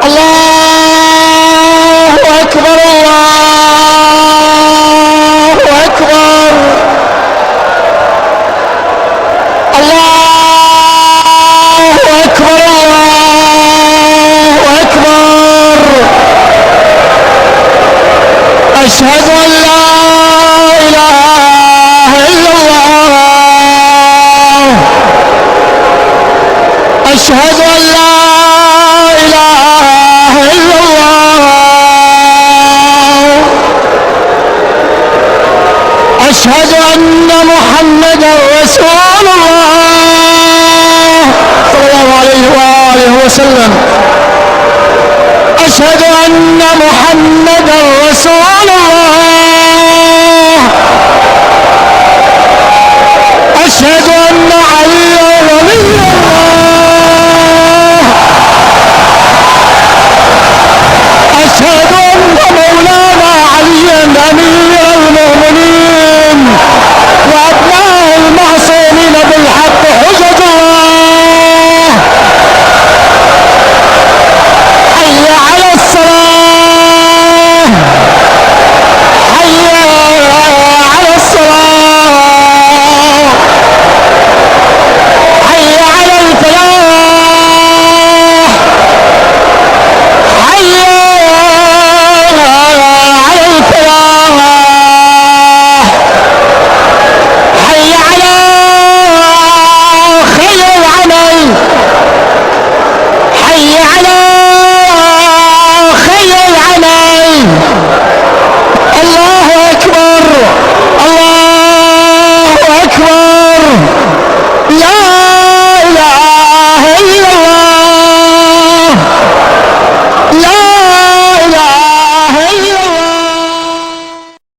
الله أكبر الله أكبر الله أكبر الله أكبر. أشهد أن لا إله إلا الله. أشهد أن لا إله إلا الله. أشهد أن محمدا رسول الله صلى الله عليه وآله وسلم. أشهد أن محمدا رسول الله